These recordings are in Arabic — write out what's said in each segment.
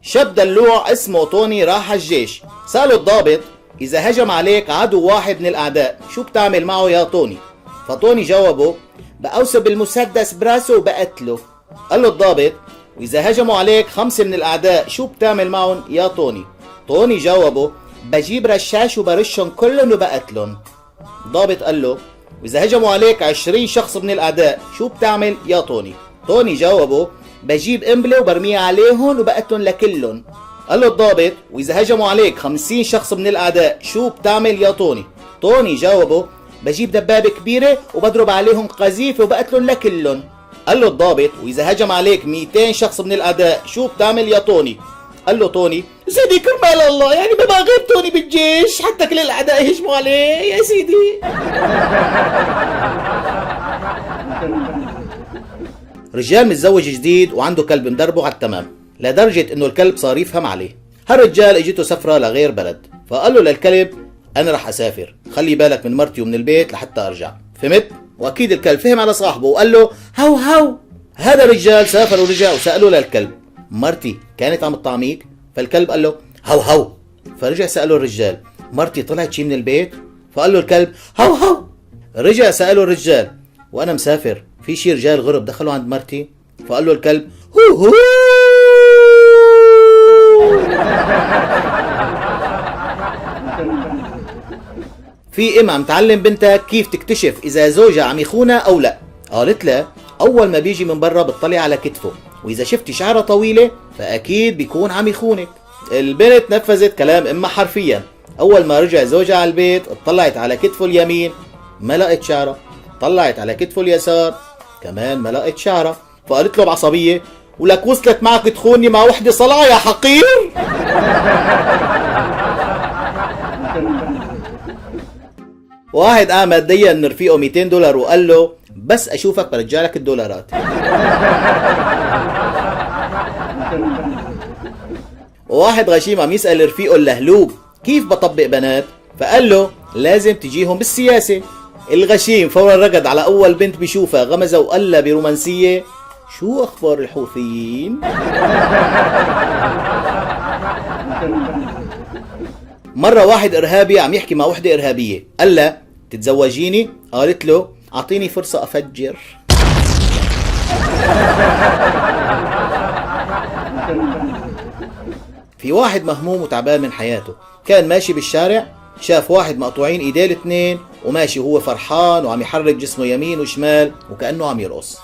شاب دلوع اسمه طوني راح الجيش. سأله الضابط: إذا هجم عليك عدو واحد من الأعداء شو بتعمل معه يا طوني؟ فطوني جاوبه: بأوسب بالمسدس براسه وبقتله. قال له الضابط: وإذا هجموا عليك 5 من الأعداء شو بتعمل معهم يا طوني؟ طوني جاوبه: بجيب رشاش وبرشهم كلهم وبقتلهم. الضابط قال له: وإذا هجموا عليك 20 شخص من الأعداء شو بتعمل يا طوني؟ طوني جاوبه: بجيب قنبلة وبرميها عليهم وبقتلهم لكلهم. قال له الضابط: وإذا هجموا عليك 50 شخص من الأعداء شو بتعمل يا طوني؟ طوني جاوبه: بجيب دبابة كبيرة وبضرب عليهم قذيفة وبقتلهم لكلهم. قال له الضابط: وإذا هجم عليك 200 شخص من الأعداء شو بتعمل يا طوني؟ قال له طوني: سيدي كرمال الله، يعني ما بغيب طوني بالجيش حتى كل الأعداء يهجموا عليه يا سيدي. رجال متزوج جديد وعنده كلب مدربه على التمام، لدرجة انه الكلب صار يفهم عليه. هالرجال اجته سفرة لغير بلد، فقال له للكلب: انا رح اسافر، خلي بالك من مرتي ومن البيت لحتى ارجع، فهمت؟ واكيد الكلب فهم على صاحبه وقال له: هو هو. هذا الرجال سافر ورجع وسأله للكلب: مرتي كانت عم تطعميك؟ فالكلب قال له: هو هو. فرجع سأله الرجال: مرتي طلعت شي من البيت؟ فقال له الكلب: هو هو. رجع سأله الرجال: وانا مسافر في شي رجال غرب دخلوا عند مرتي؟ فقال له الكلب: هو هو. في ام عم تعلم بنتها كيف تكتشف اذا زوجها عم يخونها او لا. قالت له: اول ما بيجي من برا بتطلع على كتفه، واذا شفتي شعره طويله فاكيد بيكون عم يخونك. البنت نفذت كلام امها حرفيا. اول ما رجع زوجها على البيت اطلعت على كتفه اليمين ما لقت شعره، طلعت على كتفه اليسار كمان ما لقت شعره. فقالت له بعصبيه: ولك وصلت معك تخوني مع وحده صلعه يا حقير؟ واحد قام دين من رفيقه $200 وقال له: بس اشوفك برجع لك الدولارات. وواحد غشيم عم يسأل رفيقه اللهلوب: كيف بطبق بنات؟ فقال له: لازم تجيهم بالسياسة. الغشيم فورا رقد على اول بنت بيشوفها، غمزها وقال لها برومانسية: شو اخبار الحوثيين؟ مرة واحد ارهابي عم يحكي مع وحدة ارهابية، قال لها: تتزوجيني؟ قالت له: اعطيني فرصة افجر. في واحد مهموم وتعبان من حياته، كان ماشي بالشارع شاف واحد مقطوعين ايديه الاثنين وماشي وهو فرحان وعم يحرك جسمه يمين وشمال وكأنه عم يرقص.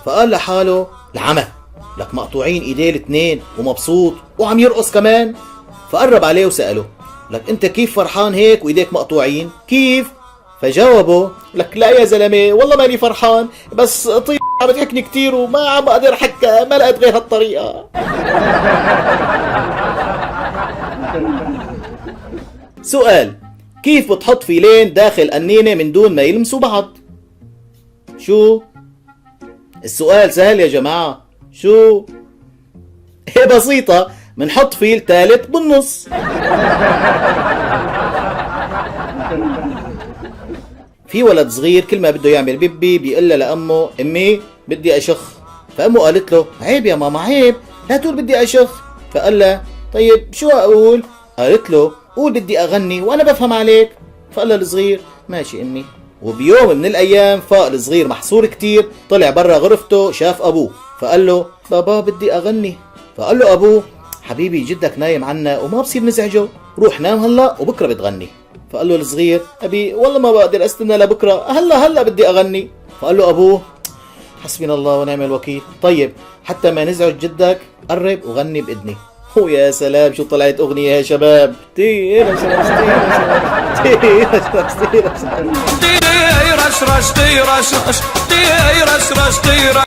فقال لحاله: العمى، لك مقطوعين ايديه الاثنين ومبسوط وعم يرقص كمان؟ فقرب عليه وسأله: لك انت كيف فرحان هيك وايديك مقطوعين؟ كيف؟ فجاوبه: لك لا يا زلمه والله ماني فرحان، بس طيب عم بتحكني كتير وما عم اقدر حكى، ما لقيت غير هالطريقه. سؤال: كيف بتحط فيلين داخل قنينة من دون ما يلمسوا بعض؟ شو؟ السؤال سهل يا جماعة. شو؟ هي بسيطة، منحط فيل ثالث بالنص. في ولد صغير كل ما بده يعمل بيبي بيقول لأمه: امي بدي اشخ. فامه قالت له: عيب يا ماما عيب، لا تقول بدي اشخ. فقال لها: طيب شو اقول؟ قالت له: قول بدي اغني وانا بفهم عليك. فقال له الصغير: ماشي امي. وبيوم من الايام فاق الصغير محصور كتير، طلع برا غرفته شاف ابوه، فقال له: بابا بدي اغني. فقال له ابوه: حبيبي جدك نايم عنا وما بصير نزعجه، روح نام هلا وبكره بتغني. فقال له الصغير: ابي والله ما بقدر استنى لبكره، هلا بدي اغني. فقال له ابوه: حسبنا الله ونعم الوكيل، طيب حتى ما نزعج جدك قرب وغني باذني. ويا سلام شو طلعت اغنيه يا شباب.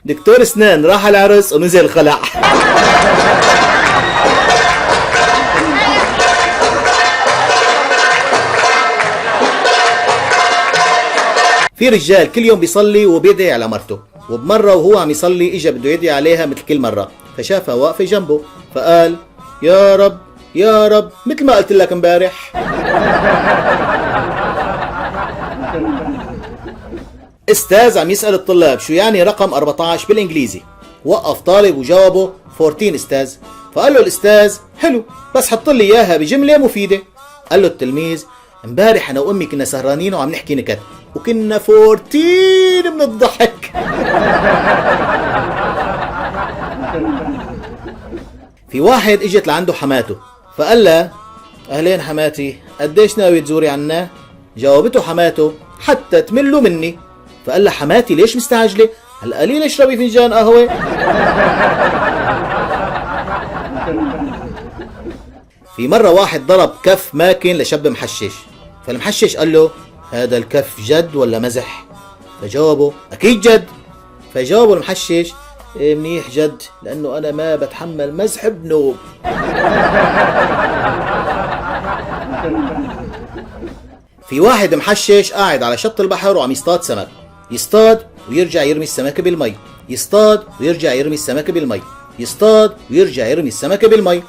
دكتور اسنان راح على العرس ونزل خلع. في رجال كل يوم بيصلي وبيدعي على مرته، وبمرة وهو عم يصلي اجا بده يدعي عليها مثل كل مرة، فشافها واقفة جنبه فقال: يا رب يا رب مثل ما قلت لك امبارح. استاذ عم يسأل الطلاب شو يعني رقم 14 بالانجليزي. وقف طالب وجاوبه 14 استاذ. فقال له الأستاذ حلو بس حط لي إياها بجملة مفيدة. قال له التلميذ امبارح أنا وأمي كنا سهرانين وعم نحكي نكت وكنا فورتين من الضحك. في واحد اجت لعنده حماته فقال لها أهلين حماتي قديش ناوي تزوري عنا؟ جاوبته حماته حتى تملوا مني. فقال لها حماتي ليش مستعجلة؟ هلا قليل اشربي فنجان قهوة. في مرة واحد ضرب كف ماكن لشاب محشش، فالمحشش قال له هذا الكف جد ولا مزح؟ فجاوبه أكيد جد. فجاوبه المحشش إيه منيح جد لأنه أنا ما بتحمل مزح بنوب. في واحد محشش قاعد على شط البحر وعم يصطاد سمك، يصطاد ويرجع يرمي السمكة بالمي، يصطاد ويرجع يرمي السمكة بالمي، يصطاد ويرجع يرمي السمكة بالمي.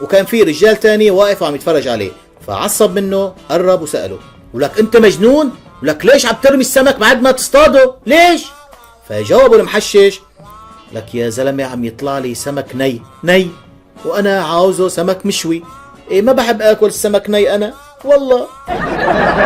وكان في رجال تاني واقف وعم يتفرج عليه، فعصب منه قرب وسأله ولك انت مجنون؟ ولك ليش عم ترمي السمك بعد ما تصطاده؟ ليش؟ فجاوبه المحشش لك يا زلمة عم يطلع لي سمك ني وانا عاوزه سمك مشوي. إيه ما بحب اكل السمك ني انا والله.